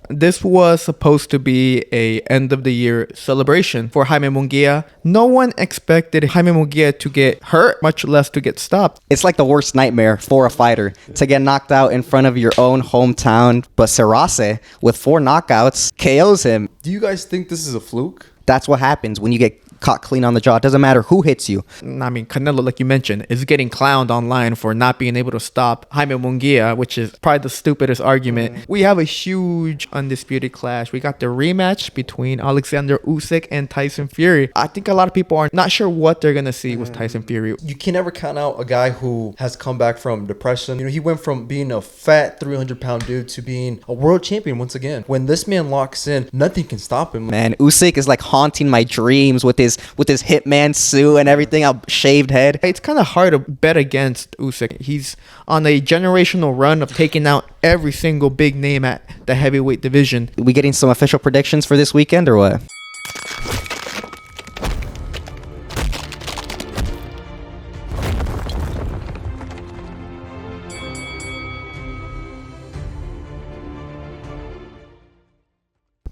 This was supposed to be a end of the year celebration for Jaime Munguia. No one expected Jaime Munguia to get hurt, much less to get stopped. It's like the worst nightmare for a fighter to get knocked out in front of your own hometown. But Surace, with 4 knockouts, KOs him. Do you guys think this is a fluke? That's what happens when you get caught clean on the jaw. It doesn't matter who hits you. I mean, Canelo, like you mentioned, is getting clowned online for not being able to stop Jaime Munguia, which is probably the stupidest argument. We have a huge undisputed clash. We got the rematch between Alexander Usyk and Tyson Fury. I think a lot of people are not sure what they're going to see with Tyson Fury. You can never count out a guy who has come back from depression. You know, he went from being a fat 300-pound dude to being a world champion once again. When this man locks in, nothing can stop him. Man, Usyk is like haunting my dreams with his hitman suit and everything, a shaved head. It's kind of hard to bet against Usyk. He's on a generational run of taking out every single big name at the heavyweight division. We getting some official predictions for this weekend or what?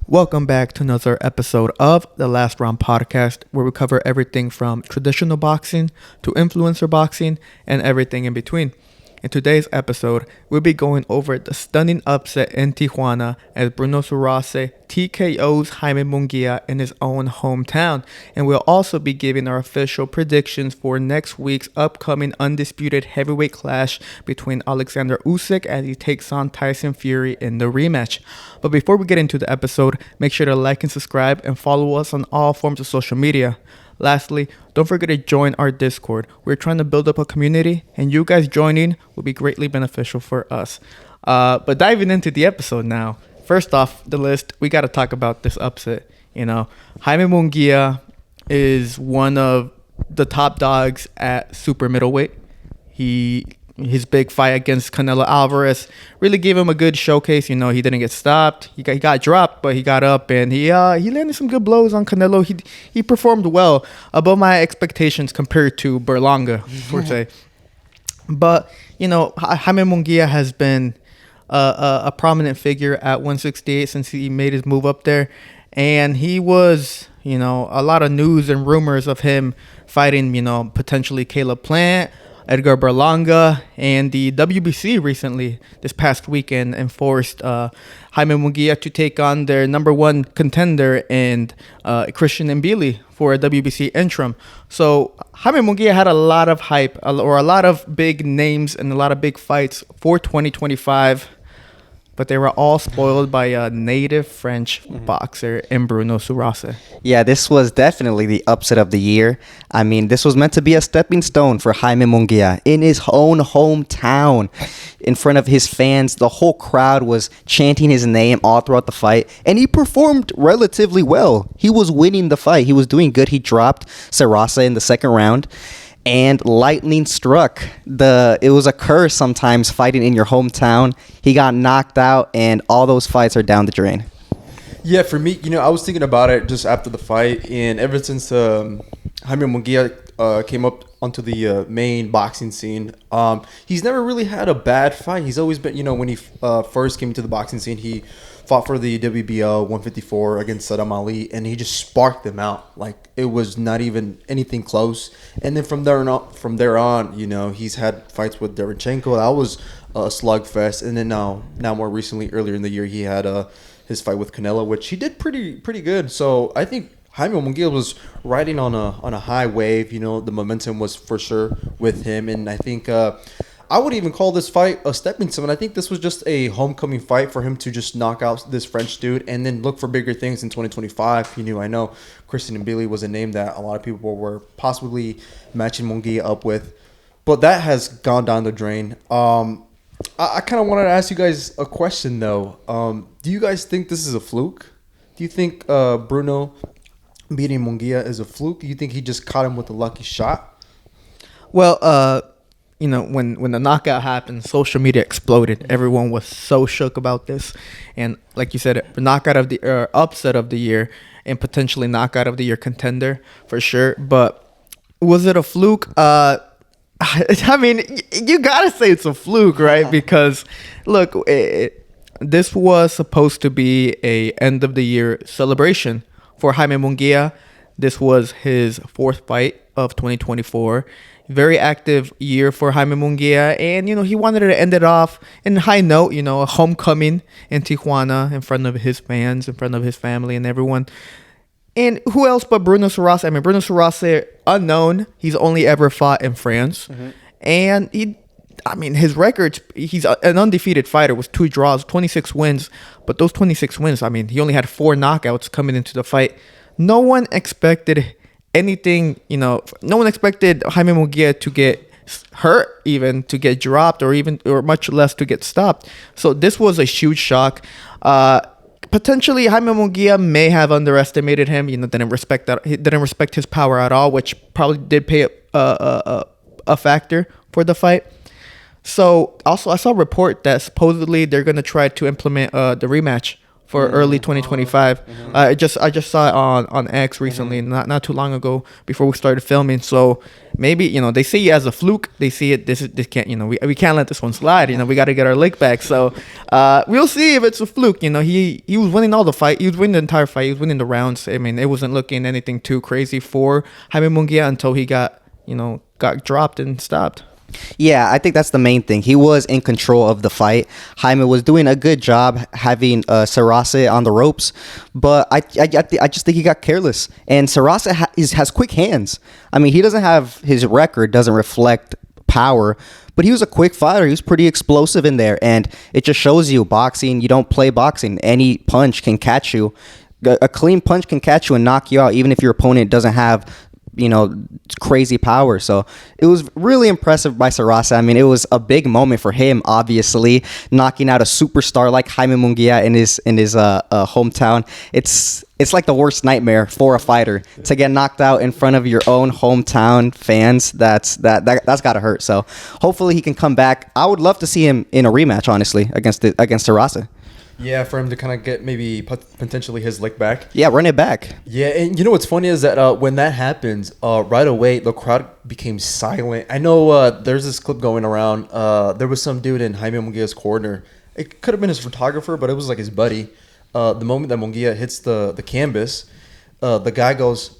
Welcome back to another episode of the Last Round Podcast, where we cover everything from traditional boxing to influencer boxing and everything in between. In today's episode, we'll be going over the stunning upset in Tijuana as Bruno Surace TKOs Jaime Munguia in his own hometown. And we'll also be giving our official predictions for next week's upcoming undisputed heavyweight clash between Alexander Usyk as he takes on Tyson Fury in the rematch. But before we get into the episode, make sure to like and subscribe and follow us on all forms of social media. Lastly, don't forget to join our Discord. We're trying to build up a community, and you guys joining will be greatly beneficial for us. But diving into the episode now, first off the list, we got to talk about this upset. You know, Jaime Munguia is one of the top dogs at super middleweight. His big fight against Canelo Alvarez really gave him a good showcase. You know, he didn't get stopped. He got dropped, but he got up and he landed some good blows on Canelo. He performed well, above my expectations compared to Berlanga, per se. But, you know, Jaime Munguia has been a prominent figure at 168 since he made his move up there. And he was, you know, a lot of news and rumors of him fighting, you know, potentially Caleb Plant, Edgar Berlanga, and the WBC recently, this past weekend, enforced Jaime Munguia to take on their number one contender and Christian Mbili for a WBC interim. So Jaime Munguia had a lot of hype, or a lot of big names and a lot of big fights for 2025. But they were all spoiled by a native French boxer in Bruno Surace. Yeah, this was definitely the upset of the year. I mean, this was meant to be a stepping stone for Jaime Munguia in his own hometown. In front of his fans, the whole crowd was chanting his name all throughout the fight. And he performed relatively well. He was winning the fight. He was doing good. He dropped Surace in the second round. And lightning struck. It was a curse sometimes fighting in your hometown. He got knocked out, and all those fights are down the drain. Yeah, for me, you know, I was thinking about it just after the fight, and ever since Jaime Munguia came up onto the main boxing scene, he's never really had a bad fight. He's always been, you know, when he first came to the boxing scene, he fought for the WBO 154 against Saddam Ali, and he just sparked them out. Like, it was not even anything close. And then from there on, you know, he's had fights with Derevchenko. That was a slugfest. And then now more recently, earlier in the year, he had his fight with Canelo, which he did pretty good. So I think Jaime Munguia was riding on a high wave. You know, the momentum was for sure with him, and I think I would even call this fight a stepping stone. I think this was just a homecoming fight for him to just knock out this French dude and then look for bigger things in 2025. I know Christian Mbili was a name that a lot of people were possibly matching Munguia up with, but that has gone down the drain. I kind of wanted to ask you guys a question, though. Do you guys think this is a fluke? Do you think Bruno beating Munguia is a fluke? Do you think he just caught him with a lucky shot? Well, you know, when the knockout happened, social media exploded. Everyone was so shook about this. And like you said, knockout of the upset of the year and potentially knockout of the year contender for sure. But was it a fluke? I mean, you got to say it's a fluke, right? Because, look, This was supposed to be a end of the year celebration for Jaime Munguia. This was his fourth fight of 2024. Very active year for Jaime Munguia, and he wanted to end it off in a high note. A homecoming in Tijuana in front of his fans, in front of his family, and everyone. And who else but Bruno Surace? I mean, Bruno Surace, unknown. He's only ever fought in France, and his records. He's an undefeated fighter with 2 draws, 26 wins. But those 26 wins, he only had 4 knockouts coming into the fight. No one expected anything, no one expected Jaime Munguia to get hurt, even to get dropped, or much less to get stopped. So this was a huge shock. Potentially Jaime Munguia may have underestimated him, didn't respect his power at all, which probably did play a factor for the fight. So also I saw a report that supposedly they're going to try to implement the rematch for early 2025. I just saw it on X recently, not too long ago, before we started filming. So maybe they see it as a fluke. They see it. This can't we can't let this one slide. We got to get our leg back. So we'll see if it's a fluke. He was winning all the fight. He was winning the entire fight. He was winning the rounds. It wasn't looking anything too crazy for Jaime Munguia until he got dropped and stopped. Yeah, I think that's the main thing. He was in control of the fight. Jaime was doing a good job having Surace on the ropes, but I just think he got careless. And Surace has quick hands. He doesn't have, his record doesn't reflect power, but he was a quick fighter. He was pretty explosive in there, and it just shows you boxing. You don't play boxing. Any punch can catch you. A clean punch can catch you and knock you out, even if your opponent doesn't have crazy power. So it was really impressive by Surace. It was a big moment for him, obviously, knocking out a superstar like Jaime Munguia in his hometown. It's like the worst nightmare for a fighter to get knocked out in front of your own hometown fans. That's got to hurt. So hopefully he can come back. I would love to see him in a rematch, honestly, against Surace. Yeah, for him to kind of get maybe potentially his lick back. Yeah, run it back. Yeah, and what's funny is that when that happens, right away, the crowd became silent. I know there's this clip going around. There was some dude in Jaime Munguia's corner. It could have been his photographer, but it was like his buddy. The moment that Munguia hits the canvas, the guy goes...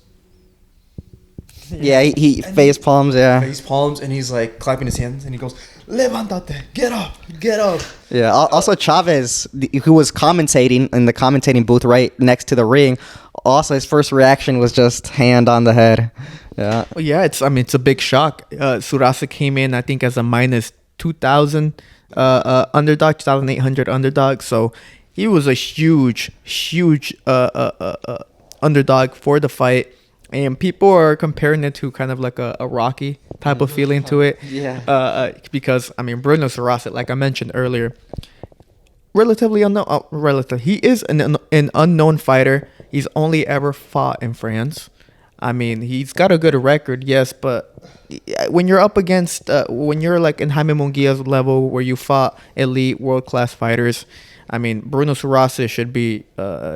Yeah, he face palms, yeah. Face palms, and he's like clapping his hands, and he goes, "Levántate, get up, get up." Yeah. Also, Chavez, who was commentating in the commentating booth right next to the ring, also his first reaction was just hand on the head. Yeah. Well, yeah, it's a big shock. Surace came in, I think, as a minus 2,000 underdog, 2,800 underdog. So he was a huge underdog for the fight. And people are comparing it to kind of like a Rocky type of feeling to it. Yeah. Because, Bruno Surace, like I mentioned earlier, relatively unknown. He is an unknown fighter. He's only ever fought in France. He's got a good record, yes, but when you're up against, when you're like in Jaime Munguia's level where you fought elite world-class fighters, Bruno Surace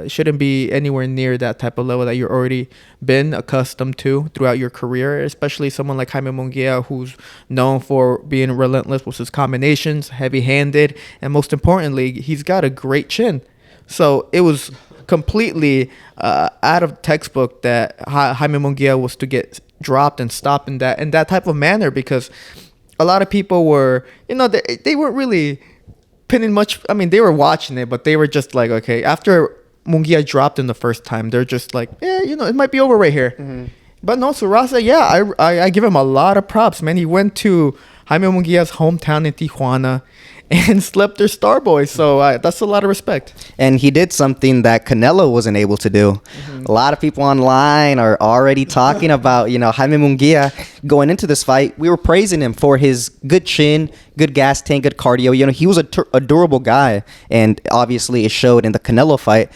shouldn't be anywhere near that type of level that you've already been accustomed to throughout your career, especially someone like Jaime Munguia, who's known for being relentless with his combinations, heavy-handed, and most importantly, he's got a great chin. So it was completely out of textbook that Jaime Munguia was to get dropped and stopped in that type of manner, because a lot of people were, they weren't really pinning much. They were watching it, but they were just like, okay, after Munguia dropped in the first time, they're just like, it might be over right here. Mm-hmm. But no, Surace, yeah, I give him a lot of props, man. He went to Jaime Munguia's hometown in Tijuana and slept their star boys. So that's a lot of respect. And he did something that Canelo wasn't able to do. Mm-hmm. A lot of people online are already talking about, Jaime Munguia going into this fight. We were praising him for his good chin, good gas tank, good cardio. He was a durable guy. And obviously it showed in the Canelo fight.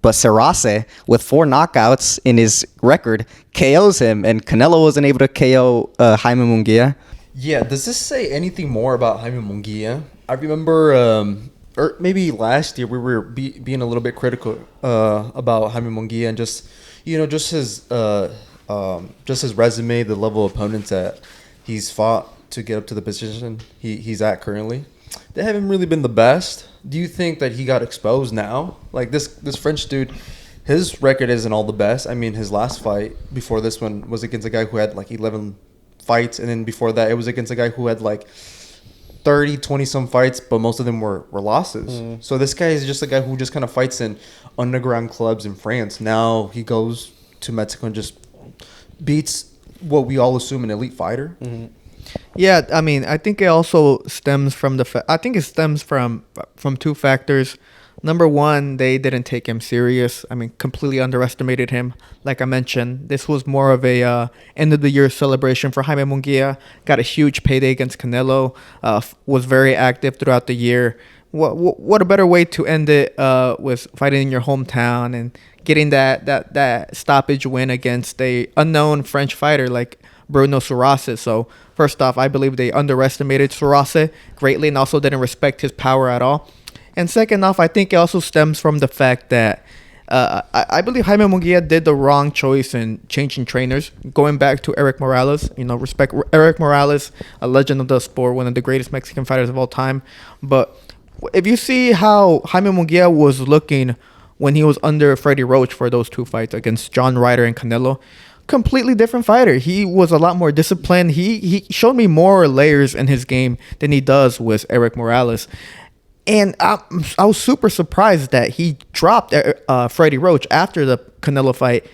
But Surace, with 4 knockouts in his record, KOs him. And Canelo wasn't able to KO Jaime Munguia. Yeah, does this say anything more about Jaime Munguia? I remember, or maybe last year, we were being a little bit critical about Jaime Munguia and just his resume, the level of opponents that he's fought to get up to the position he's at currently. they haven't really been the best. Do you think that he got exposed now? Like this French dude, his record isn't all the best. I mean, his last fight before this one was against a guy who had like 11 fights, and then before that it was against a guy who had like 20 some fights, but most of them were losses. So this guy is just a guy who just kind of fights in underground clubs in France. Now he goes to Mexico and just beats what we all assume an elite fighter. Yeah, I mean, I think it also stems from I think it stems from two factors. Number one, they didn't take him serious. I mean, completely underestimated him. Like I mentioned, this was more of a end of the year celebration for Jaime Munguia. Got a huge payday against Canelo. Was very active throughout the year. What a better way to end it with fighting in your hometown and getting that stoppage win against a unknown French fighter like Bruno Surace. So first off, I believe they underestimated Surace greatly and also didn't respect his power at all. And second off, I think it also stems from the fact that I believe Jaime Munguia did the wrong choice in changing trainers. Going back to Erik Morales, respect Erik Morales, a legend of the sport, one of the greatest Mexican fighters of all time. But if you see how Jaime Munguia was looking when he was under Freddie Roach for those two fights against John Ryder and Canelo, completely different fighter. He was a lot more disciplined. He showed me more layers in his game than he does with Erik Morales. And I was super surprised that he dropped Freddie Roach after the Canelo fight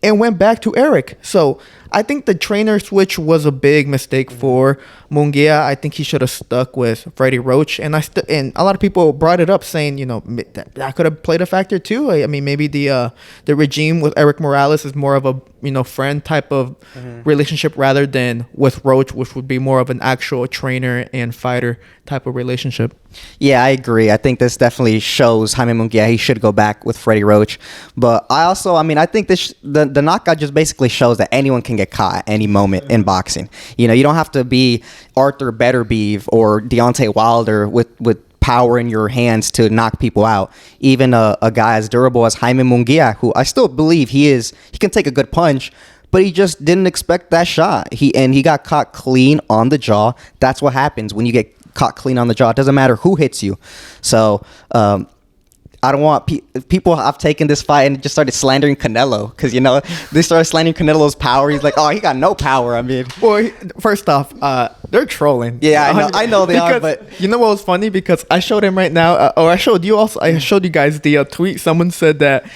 and went back to Erik. So I think the trainer switch was a big mistake for Munguia. I think he should have stuck with Freddie Roach. And and a lot of people brought it up saying, that could have played a factor too. I mean, maybe the regime with Erik Morales is more of a friend type of relationship rather than with Roach, which would be more of an actual trainer and fighter type of relationship. Yeah, I agree. I think this definitely shows Jaime Munguia he should go back with Freddie Roach. But I think the knockout just basically shows that anyone can get caught at any moment in boxing. You don't have to be Arthur Beterbiev or Deontay Wilder with power in your hands to knock people out. Even a guy as durable as Jaime Munguia, who I still believe he can take a good punch, but he just didn't expect that shot. He got caught clean on the jaw. That's what happens when you get caught clean on the jaw. It doesn't matter who hits you. So I don't want people have taken this fight and just started slandering Canelo because they started slandering Canelo's power. He's like, oh, he got no power. I mean, well, first off, they're trolling. Yeah, I know they are. But you know what was funny? Because I showed him right now, or I showed you also. I showed you guys the tweet. Someone said that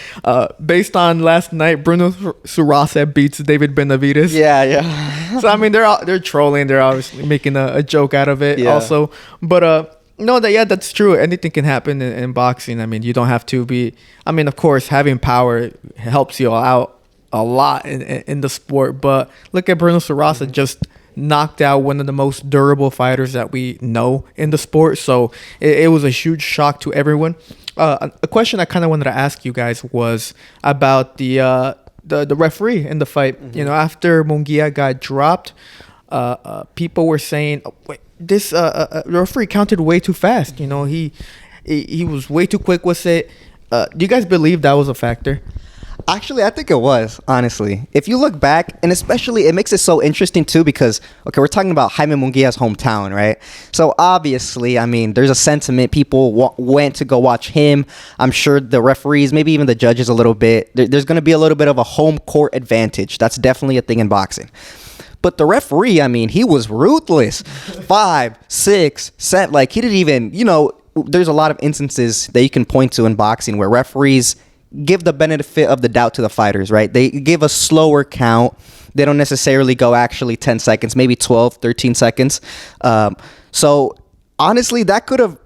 based on last night, Bruno Surace beats David Benavidez. Yeah. So I mean, they're trolling. They're obviously making a joke out of it. Also, but no, that's true. Anything can happen in boxing. I mean, you don't have to be. I mean, of course, having power helps you out a lot in the sport. But look at Bruno Surace just knocked out one of the most durable fighters that we know in the sport. So it was a huge shock to everyone. A question I kind of wanted to ask you guys was about the referee in the fight. After Munguia got dropped, people were saying, wait, this referee counted way too fast. He was way too quick with it. Do you guys believe that was a factor? Actually, I think it was, honestly. If you look back, and especially it makes it so interesting too because, okay, we're talking about Jaime Munguia's hometown, right? So obviously, I mean, there's a sentiment. People went to go watch him. I'm sure the referees, maybe even the judges a little bit. There's going to be a little bit of a home court advantage. That's definitely a thing in boxing. But the referee, I mean, he was ruthless. 5, 6, 7. Like, he didn't even, there's a lot of instances that you can point to in boxing where referees give the benefit of the doubt to the fighters, right? They give a slower count. They don't necessarily go actually 10 seconds, maybe 12, 13 seconds. So, honestly, that could have...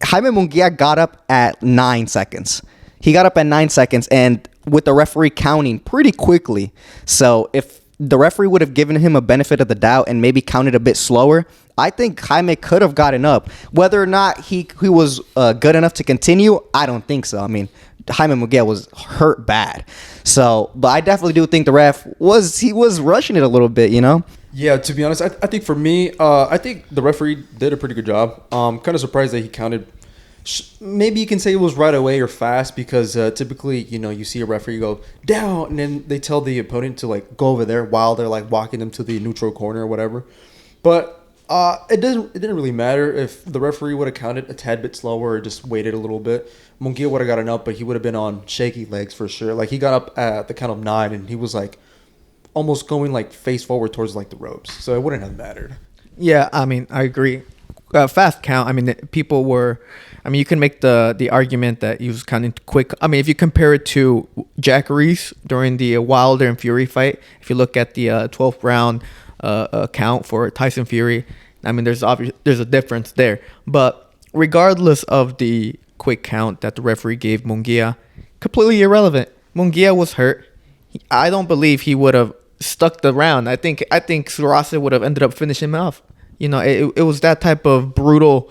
Jaime Munguia got up at 9 seconds. He got up at 9 seconds, and with the referee counting pretty quickly. So, if the referee would have given him a benefit of the doubt and maybe counted a bit slower, I think Jaime could have gotten up. Whether or not he was good enough to continue, I don't think so. I mean, Jaime Munguia was hurt bad. So, but I definitely do think the ref was rushing it a little bit, Yeah, to be honest, I think for me, I think the referee did a pretty good job. Kind of surprised that he counted. Maybe you can say it was right away or fast because typically, you see a referee go down and then they tell the opponent to like go over there while they're like walking them to the neutral corner or whatever. But It didn't really matter if the referee would have counted a tad bit slower or just waited a little bit. Munguia would have gotten up, but he would have been on shaky legs for sure. Like he got up at the count of 9, and he was like almost going like face forward towards like the ropes, so it wouldn't have mattered. Yeah, I mean, I agree. Fast count. I mean, people were. I mean, you can make the argument that he was kind of quick. I mean, if you compare it to Jack Reese during the Wilder and Fury fight, if you look at the 12th round count for Tyson Fury, I mean, there's a difference there. But regardless of the quick count that the referee gave Munguia, completely irrelevant. Munguia was hurt. I don't believe he would have stuck the round. I think Surace would have ended up finishing him off. You know, it was that type of brutal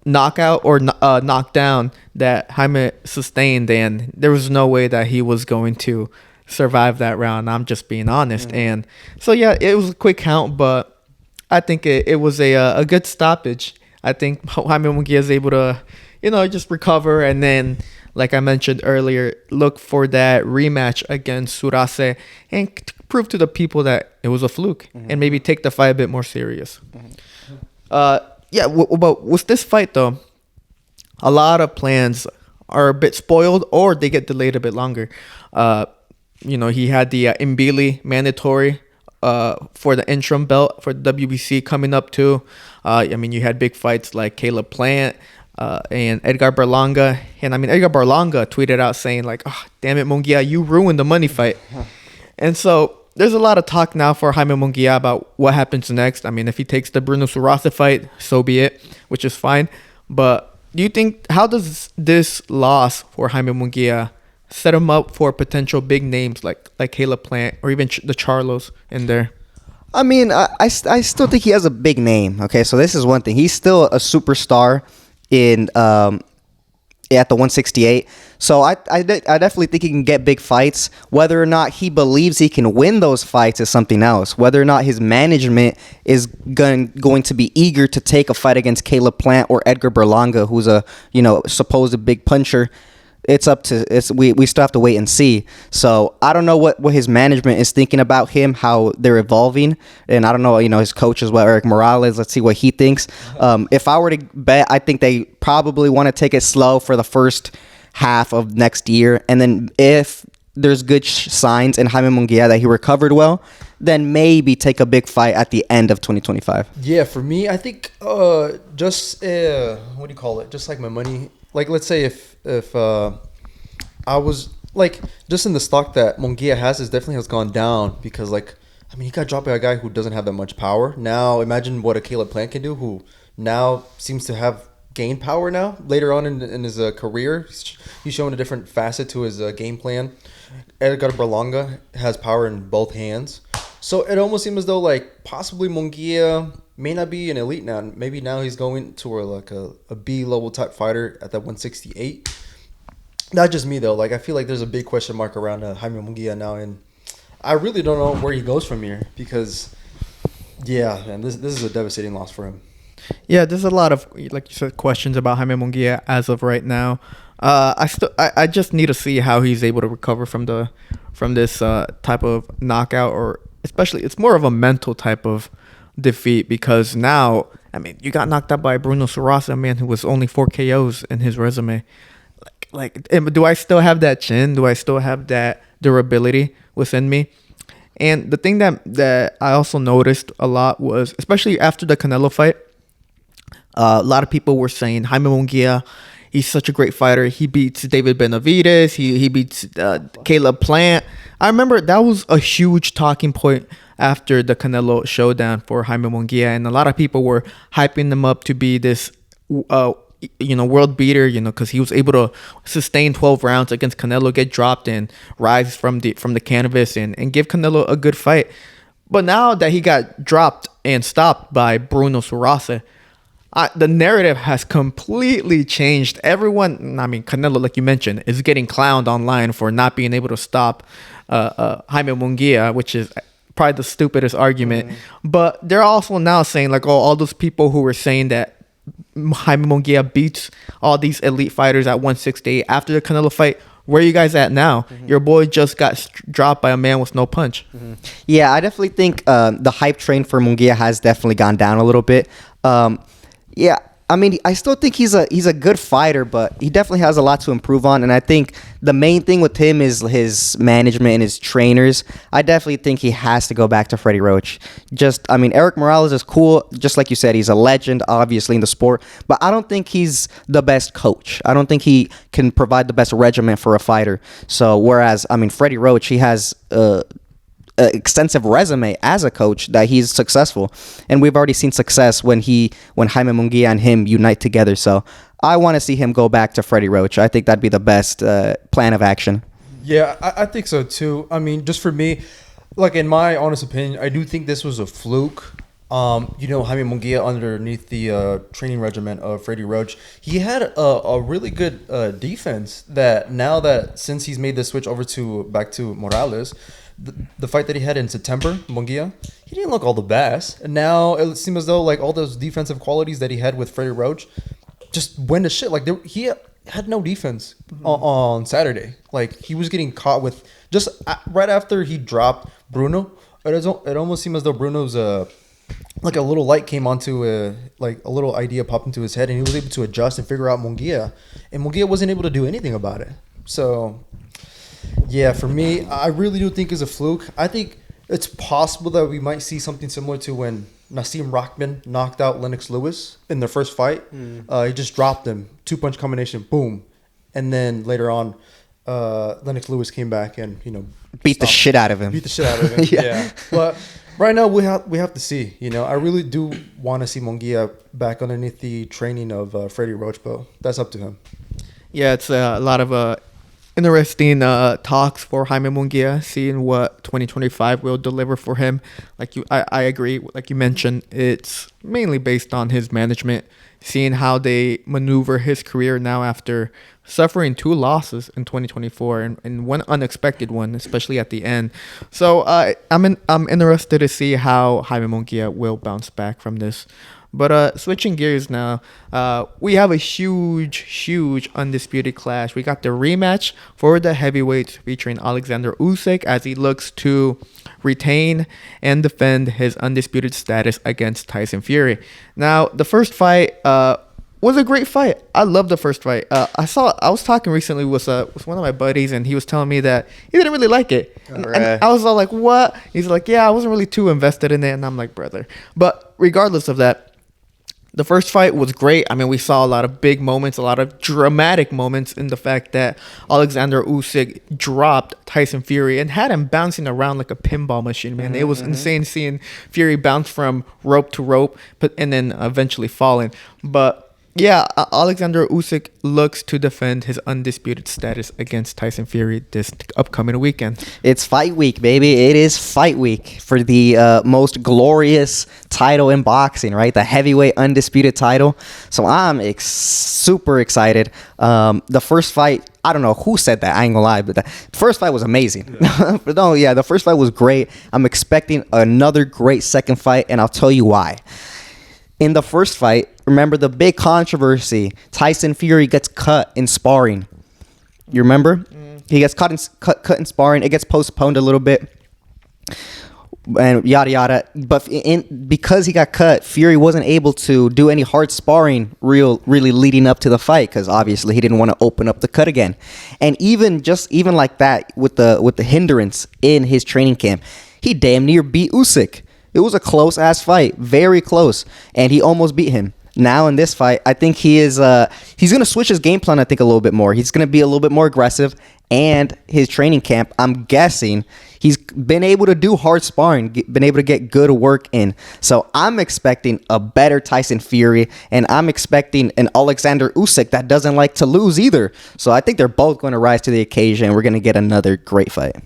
knockout or knockdown that Jaime sustained, and there was no way that he was going to survive that round. I'm just being honest. Mm-hmm. And so, yeah, it was a quick count, but I think it was a good stoppage. I think Jaime Munguia is able to, you know, just recover, and then, like I mentioned earlier, look for that rematch against Surace and prove to the people that it was a fluke, mm-hmm. and maybe take the fight a bit more serious. Mm-hmm. But with this fight, though, a lot of plans are a bit spoiled or they get delayed a bit longer. You know, he had the Mbili mandatory for the interim belt for the WBC coming up too. I mean, you had big fights like Caleb Plant and Edgar Berlanga. And I mean, Edgar Berlanga tweeted out saying like, oh, damn it, Munguia, you ruined the money fight. And so there's a lot of talk now for Jaime Munguia about what happens next. I mean, if he takes the Bruno Surace fight, so be it, which is fine. But do you think, how does this loss for Jaime Munguia set him up for potential big names like Caleb Plant or even the Charlos in there? I mean, I still think he has a big name. Okay, so this is one thing. He's still a superstar in at the 168. So I definitely think he can get big fights. Whether or not he believes he can win those fights is something else. Whether or not his management is going to be eager to take a fight against Caleb Plant or Edgar Berlanga, who's a, you know, supposed big puncher, we still have to wait and see. So I don't know what his management is thinking about him, how they're evolving, and I don't know, you know, his coach as well, Erik Morales. Let's see what he thinks. If I were to bet, I think they probably want to take it slow for the first half of next year, and then if there's good signs in Jaime Munguia that he recovered well, then maybe take a big fight at the end of 2025. Yeah, for me, I think just what do you call it? Just like my money. Like, let's say if I was like just in the stock that Munguia has definitely has gone down because, like, I mean, he got dropped by a guy who doesn't have that much power. Now imagine what a Caleb Plant can do, who now seems to have gained power now later on in his career. He's showing a different facet to his game plan. Edgar Berlanga has power in both hands. So it almost seems as though like possibly Munguia may not be an elite now. Maybe now he's going to like a B level type fighter at that 168. Not just me though. Like I feel like there's a big question mark around Jaime Munguia now, and I really don't know where he goes from here because, yeah, man, this is a devastating loss for him. Yeah, there's a lot of, like you said, questions about Jaime Munguia as of right now. I just need to see how he's able to recover from this type of knockout, or especially it's more of a mental type of defeat because now, I mean, you got knocked out by Bruno Surace, a man who was only 4 KOs in his resume. Like, do I still have that chin? Do I still have that durability within me? And the thing that I also noticed a lot was, especially after the Canelo fight, a lot of people were saying Jaime Munguia, he's such a great fighter. He beats David Benavidez. He beats Caleb Plant. I remember that was a huge talking point after the Canelo showdown for Jaime Munguia, and a lot of people were hyping him up to be this, world beater. Because he was able to sustain 12 rounds against Canelo, get dropped, and rise from the canvas and give Canelo a good fight. But now that he got dropped and stopped by Bruno Surace, the narrative has completely changed. Everyone, I mean, Canelo, like you mentioned, is getting clowned online for not being able to stop Jaime Munguia, which is probably the stupidest argument. Mm-hmm. But they're also now saying, like, all those people who were saying that Jaime Munguia beats all these elite fighters at 168 after the Canelo fight where are you guys at now? Your boy just got dropped by a man with no punch. Yeah, I definitely think the hype train for Munguia has definitely gone down a little bit. Yeah, I mean, I still think he's a good fighter, but he definitely has a lot to improve on. And I think the main thing with him is his management and his trainers. I definitely think he has to go back to Freddie Roach. I mean, Erik Morales is cool. Just like you said, he's a legend, obviously, in the sport. But I don't think he's the best coach. I don't think he can provide the best regimen for a fighter. So, whereas, I mean, Freddie Roach, he has extensive resume as a coach that he's successful, and we've already seen success when Jaime Munguia and him unite together. So I want to see him go back to Freddie Roach. I think that'd be the best plan of action. Yeah, I think so too. I mean, just for me, like in my honest opinion, I do think this was a fluke. Jaime Munguia underneath the training regimen of Freddie Roach, he had a really good defense that since he's made the switch over back to Morales, the fight that he had in September, Munguia, he didn't look all the best. And now it seems as though like all those defensive qualities that he had with Freddie Roach just went to shit. Like he had no defense on Saturday. Like he was getting caught with just right after he dropped Bruno. It almost seemed as though Bruno's like a little light came onto like a little idea popped into his head, and he was able to adjust and figure out Munguia, and Munguia wasn't able to do anything about it. So yeah, for me, I really do think it's a fluke. I think it's possible that we might see something similar to when Nassim Rockman knocked out Lennox Lewis in their first fight. He just dropped him, 2-punch combination, boom, and then later on, Lennox Lewis came back and beat the shit out of him. Yeah. But right now we have to see. I really do want to see Munguia back underneath the training of Freddie Roach, but that's up to him. Yeah, it's a lot of interesting talks for Jaime Munguia, seeing what 2025 will deliver for him. I agree. Like you mentioned, it's mainly based on his management, seeing how they maneuver his career now after suffering 2 losses in 2024 and one unexpected one, especially at the end. So I'm interested to see how Jaime Munguia will bounce back from this. But switching gears now, we have a huge undisputed clash. We got the rematch for the heavyweights featuring Alexander Usyk as he looks to retain and defend his undisputed status against Tyson Fury. Now, the first fight was a great fight. I love the first fight. I was talking recently with one of my buddies, and he was telling me that he didn't really like it. And I was all like, "What?" He's like, "Yeah, I wasn't really too invested in it." And I'm like, "Brother." But regardless of that, the first fight was great. I mean, we saw a lot of big moments, a lot of dramatic moments in the fact that Alexander Usyk dropped Tyson Fury and had him bouncing around like a pinball machine, man. It was insane seeing Fury bounce from rope to rope, and then eventually falling. But yeah, Alexander Usyk looks to defend his undisputed status against Tyson Fury this upcoming weekend. It's fight week, baby. It is fight week for the most glorious title in boxing, right? The heavyweight undisputed title. So I'm super excited. The first fight, I don't know who said that. I ain't gonna lie, but the first fight was amazing. But no, yeah, the first fight was great. I'm expecting another great second fight, and I'll tell you why. In the first fight, remember the big controversy, Tyson Fury gets cut in sparring. You remember? He gets cut in sparring. It gets postponed a little bit. And yada yada. But because he got cut, Fury wasn't able to do any hard sparring really leading up to the fight, because obviously he didn't want to open up the cut again. And even like that, with the hindrance in his training camp, he damn near beat Usyk. It was a close ass fight, very close, and he almost beat him. Now in this fight, I think he's gonna switch his game plan. I think a little bit more. He's gonna be a little bit more aggressive, and his training camp, I'm guessing he's been able to do hard sparring, been able to get good work in. So I'm expecting a better Tyson Fury, and I'm expecting an Alexander Usyk that doesn't like to lose either. So I think they're both going to rise to the occasion. We're gonna get another great fight.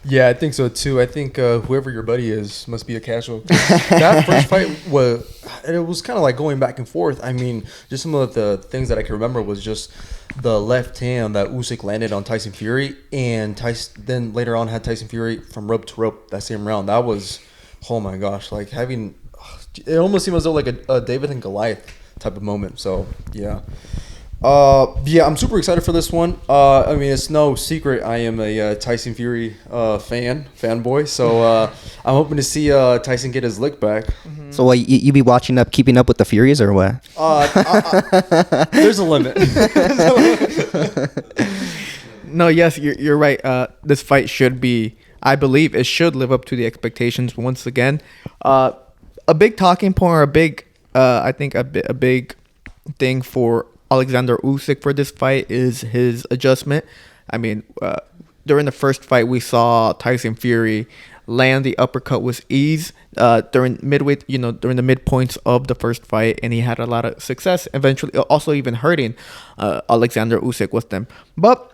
Yeah, I think so too. I think whoever your buddy is must be a casual. That first fight was kind of like going back and forth. I mean, just some of the things that I can remember was just the left hand that Usyk landed on Tyson Fury, and then later on had Tyson Fury from rope to rope that same round. That was, oh my gosh, like it almost seemed as though like a David and Goliath type of moment. So yeah. Yeah, I'm super excited for this one. I mean, it's no secret I am a Tyson Fury fanboy. So I'm hoping to see Tyson get his lick back. So what, you be watching keeping up with the Furies or what? There's a limit. No, yes, you're right. This fight should be, I believe, it should live up to the expectations once again. A big talking point, or a big, I think a big thing for Alexander Usyk for this fight is his adjustment. I mean, during the first fight, we saw Tyson Fury land the uppercut with ease during the midpoints of the first fight, and he had a lot of success. Eventually, also even hurting Alexander Usyk with them. But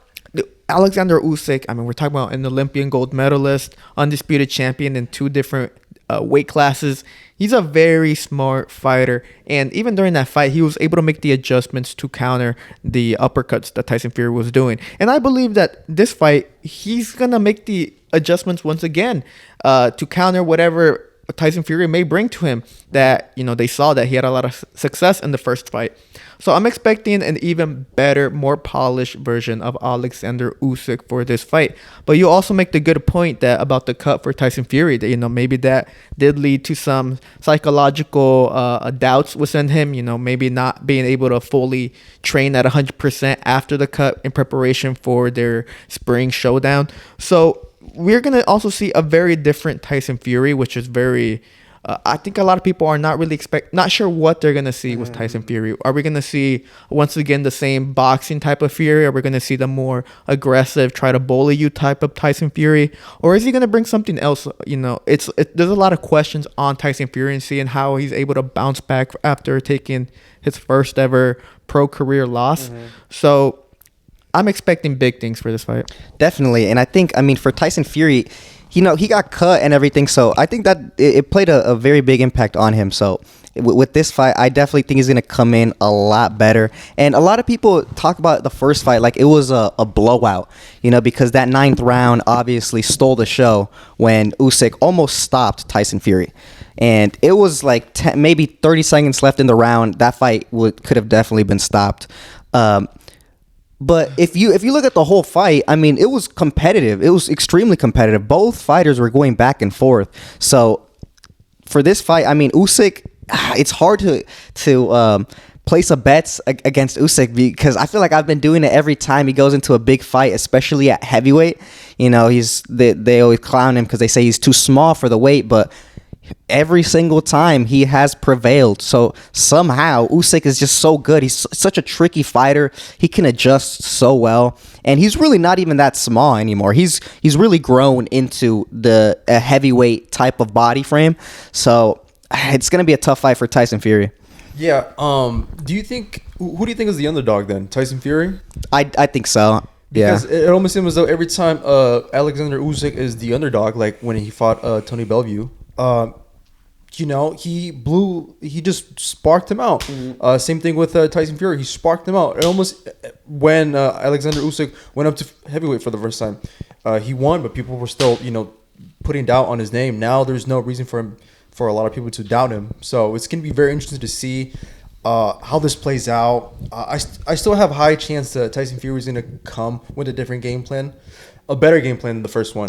Alexander Usyk, I mean, we're talking about an Olympian gold medalist, undisputed champion in 2 different weight classes. He's a very smart fighter, and even during that fight, he was able to make the adjustments to counter the uppercuts that Tyson Fury was doing. And I believe that this fight, he's gonna make the adjustments once again to counter whatever Tyson Fury may bring to him. That, they saw that he had a lot of success in the first fight. So I'm expecting an even better, more polished version of Alexander Usyk for this fight. But you also make the good point that about the cut for Tyson Fury, that maybe that did lead to some psychological doubts within him. Maybe not being able to fully train at 100% after the cut in preparation for their spring showdown. So we're gonna also see a very different Tyson Fury, which is very. I think a lot of people are not sure what they're gonna see with Tyson Fury. Are we gonna see once again the same boxing type of Fury? Are we gonna see the more aggressive, try to bully you type of Tyson Fury, or is he gonna bring something else? There's a lot of questions on Tyson Fury and seeing how he's able to bounce back after taking his first ever pro career loss. So I'm expecting big things for this fight. Definitely, and I think, for Tyson Fury, he got cut and everything, so I think that it played a very big impact on him. So with this fight, I definitely think he's going to come in a lot better. And a lot of people talk about the first fight like it was a blowout, because that 9th round obviously stole the show when Usyk almost stopped Tyson Fury. And it was like maybe 30 seconds left in the round. That fight could have definitely been stopped. But if you look at the whole fight, it was competitive. It was extremely competitive. Both fighters were going back and forth. So for this fight, Usyk, it's hard to place a bets against Usyk because I feel like I've been doing it every time he goes into a big fight, especially at heavyweight. They always clown him because they say he's too small for the weight, but every single time he has prevailed. So somehow Usyk is just so good. He's such a tricky fighter. He can adjust so well, and he's really not even that small anymore. He's really grown into a heavyweight type of body frame. So it's gonna be a tough fight for Tyson Fury. Yeah. Who do you think is the underdog then? Tyson Fury? I think so. Because it almost seems as though every time Alexander Usyk is the underdog, like when he fought Tony Bellevue, he just sparked him out. Same thing with Tyson Fury. He sparked him out. It almost, when Alexander Usyk went up to heavyweight for the first time, he won, but people were still, putting doubt on his name. Now there's no reason for a lot of people to doubt him. So it's going to be very interesting to see how this plays out. I still have high chance that Tyson Fury is going to come with a different game plan, a better game plan than the first one.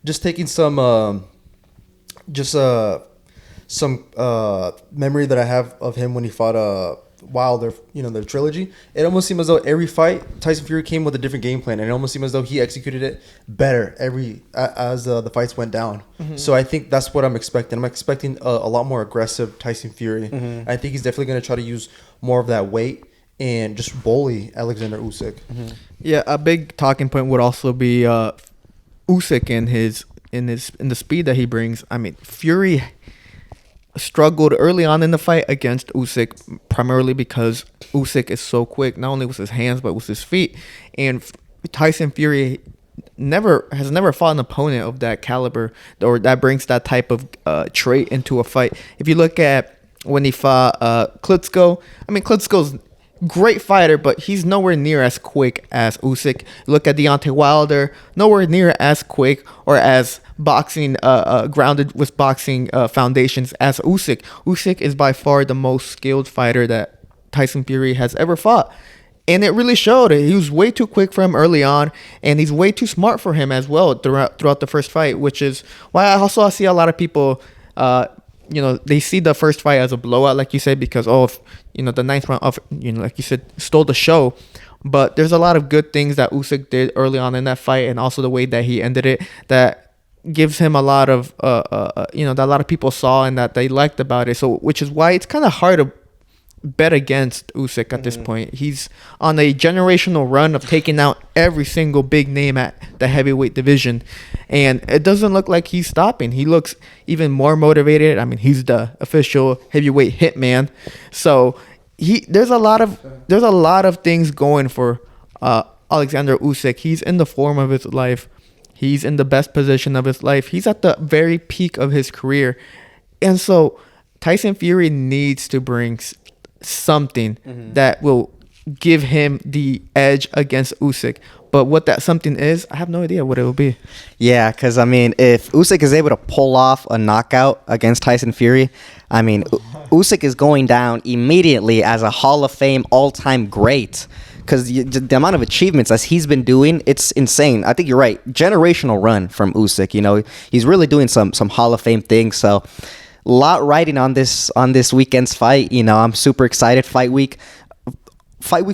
Just taking some memory that I have of him when he fought Wilder, the trilogy. It almost seemed as though every fight Tyson Fury came with a different game plan, and it almost seemed as though he executed it better as the fights went down. So I think that's what I'm expecting. I'm expecting a lot more aggressive Tyson Fury. I think he's definitely going to try to use more of that weight and just bully Alexander Usyk. Yeah, a big talking point would also be Usyk in the speed that he brings. Fury struggled early on in the fight against Usyk, primarily because Usyk is so quick, not only with his hands but with his feet. And Tyson Fury has never fought an opponent of that caliber or that brings that type of trait into a fight. If you look at when he fought Klitschko, Klitschko's great fighter, but he's nowhere near as quick as Usyk. Look at Deontay Wilder, nowhere near as quick or as boxing grounded with boxing foundations as Usyk. Usyk is by far the most skilled fighter that Tyson Fury has ever fought. And it really showed. He was way too quick for him early on, and he's way too smart for him as well throughout the first fight, which is why I see a lot of people, they see the first fight as a blowout, like you said, because, the ninth round, like you said, stole the show. But there's a lot of good things that Usyk did early on in that fight, and also the way that he ended it, that gives him a lot of, that a lot of people saw and that they liked about it. So, which is why it's kind of hard to bet against Usyk at this point. He's on a generational run of taking out every single big name at the heavyweight division, and it doesn't look like he's stopping. He looks even more motivated. I mean, he's the official heavyweight hitman. So there's a lot of things going for Alexander Usyk. He's in the form of his life. He's in the best position of his life. He's at the very peak of his career, and so Tyson Fury needs to bring something that will give him the edge against Usyk. But what that something is, I have no idea what it will be. Yeah, because, I mean, if Usyk is able to pull off a knockout against Tyson Fury, I mean, Usyk is going down immediately as a Hall of Fame all-time great. Because the amount of achievements as he's been doing, it's insane. I think you're right. Generational run from Usyk. He's really doing some Hall of Fame things. So a lot riding on this weekend's fight. I'm super excited. Fight weeks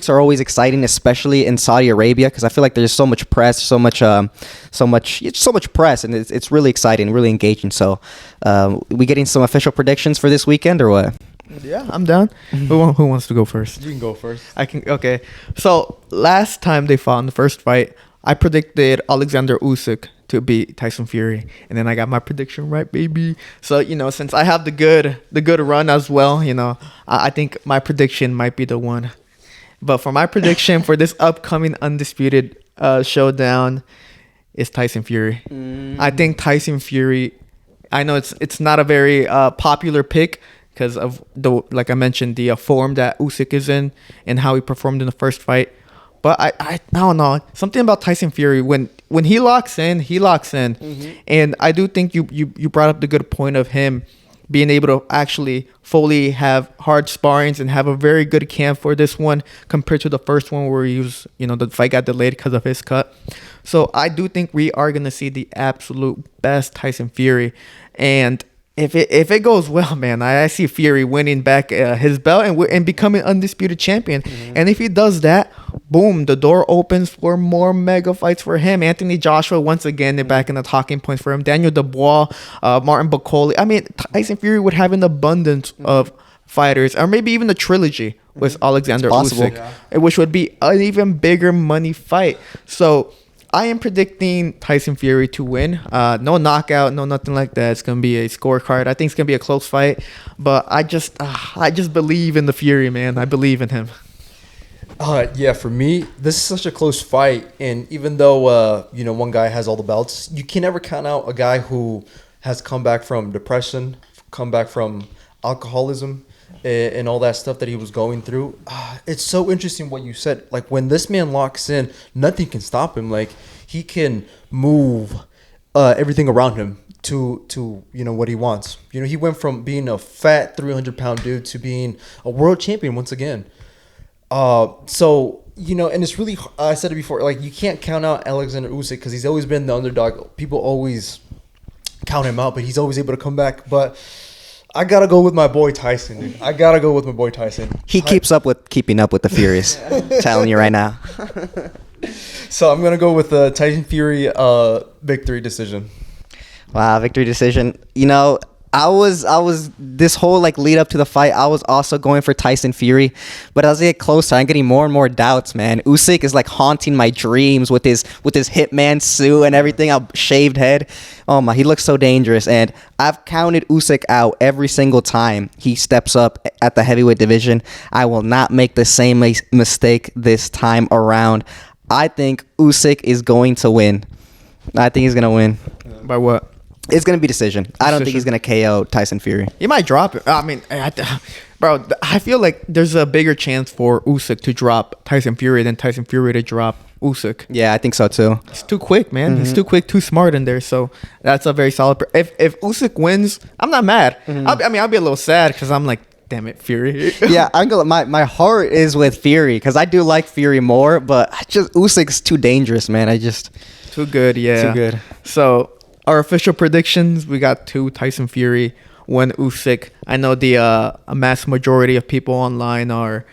are always exciting, especially in Saudi Arabia, because I feel like there's so much press, so much press, and it's really exciting, really engaging. So, we getting some official predictions for this weekend or what? Yeah, I'm down. Who wants to go first? You can go first. I can. Okay. So last time they fought in the first fight, I predicted Alexander Usyk to beat Tyson Fury, and then I got my prediction right, baby. So since I have the good run as well, I think my prediction might be the one. But for my prediction for this upcoming undisputed showdown is Tyson Fury. I think Tyson Fury. I know it's not a very popular pick because of like I mentioned, the form that Usyk is in and how he performed in the first fight. But I don't know, something about Tyson Fury when he locks in, and I do think you brought up the good point of him being able to actually fully have hard sparrings and have a very good camp for this one compared to the first one where he was, the fight got delayed because of his cut. So I do think we are going to see the absolute best Tyson Fury. And if it goes well, man, I see Fury winning back his belt and becoming undisputed champion. And if he does that, boom, the door opens for more mega fights for him. Anthony Joshua, once again, they're back in the talking points for him. Daniel Dubois, Martin Bakole. I mean, Tyson Fury would have an abundance of fighters, or maybe even a trilogy with Alexander Usyk, which would be an even bigger money fight. So I am predicting Tyson Fury to win. No knockout, no nothing like that. It's gonna be a scorecard. I think it's gonna be a close fight, but I just believe in the Fury, man. I believe in him. Yeah, for me, this is such a close fight, and even though one guy has all the belts, you can never count out a guy who has come back from depression, come back from alcoholism, and all that stuff that he was going through. It's so interesting what you said. Like, when this man locks in, nothing can stop him. Like, he can move everything around him to what he wants. He went from being a fat 300-pound dude to being a world champion once again. So and it's really, I said it before, like, you can't count out Alexander Usyk because he's always been the underdog. People always count him out, but he's always able to come back. But I gotta go with my boy Tyson, dude. He keeps up with keeping up with the Furies. Telling you right now. So I'm gonna go with the Tyson Fury victory decision. Wow, victory decision. I was this whole lead up to the fight, I was also going for Tyson Fury, but as I get closer, I'm getting more and more doubts, man. Usyk is haunting my dreams with his hitman suit and everything, a shaved head. Oh my, he looks so dangerous, and I've counted Usyk out every single time he steps up at the heavyweight division. I will not make the same mistake this time around. I think Usyk is going to win. I think he's going to win. By what? It's going to be decision. I don't think he's going to KO Tyson Fury. He might drop it. I mean, bro, I feel like there's a bigger chance for Usyk to drop Tyson Fury than Tyson Fury to drop Usyk. Yeah, I think so too. He's too quick, man. He's too quick, too smart in there. So that's a very solid. If Usyk wins, I'm not mad. I'll be a little sad because I'm like, damn it, Fury. Yeah, I'm gonna. My heart is with Fury because I do like Fury more, but Usyk's too dangerous, man. Too good, yeah. Too good. So our official predictions: we got 2 Tyson Fury, 1 Usyk. I know the a mass majority of people online are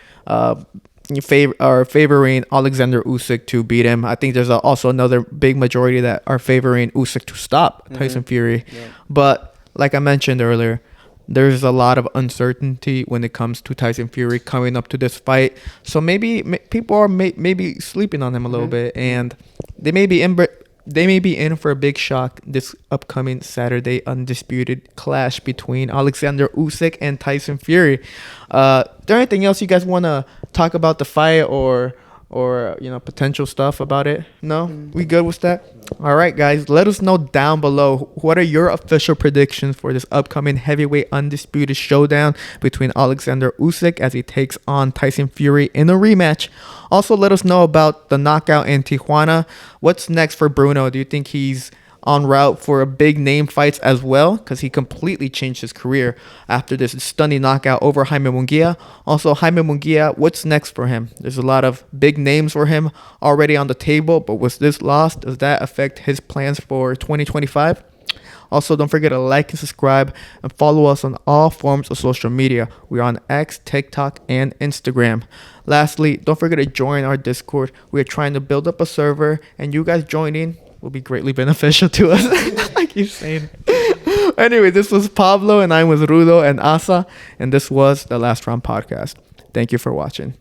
favoring Alexander Usyk to beat him. I think there's also another big majority that are favoring Usyk to stop Tyson Fury. Yeah. But like I mentioned earlier, there's a lot of uncertainty when it comes to Tyson Fury coming up to this fight. So maybe people are maybe sleeping on him a little bit, and they may be in for a big shock this upcoming Saturday undisputed clash between Alexander Usyk and Tyson Fury. Is there anything else you guys want to talk about the fight or potential stuff about it? No? We good with that? All right, guys. Let us know down below what are your official predictions for this upcoming heavyweight undisputed showdown between Alexander Usyk as he takes on Tyson Fury in a rematch. Also, let us know about the knockout in Tijuana. What's next for Bruno? Do you think he's en route for a big name fights as well? Because he completely changed his career after this stunning knockout over Jaime Munguia. Also, Jaime Munguia, what's next for him? There's a lot of big names for him already on the table, but with this loss, does that affect his plans for 2025? Also, don't forget to like and subscribe and follow us on all forms of social media. We're on X, TikTok, and Instagram. Lastly, don't forget to join our Discord. We are trying to build up a server, and you guys joining will be greatly beneficial to us. I keep saying. Anyway, this was Pablo, and I'm with Rudo and Asa, and this was the Last Round Podcast. Thank you for watching.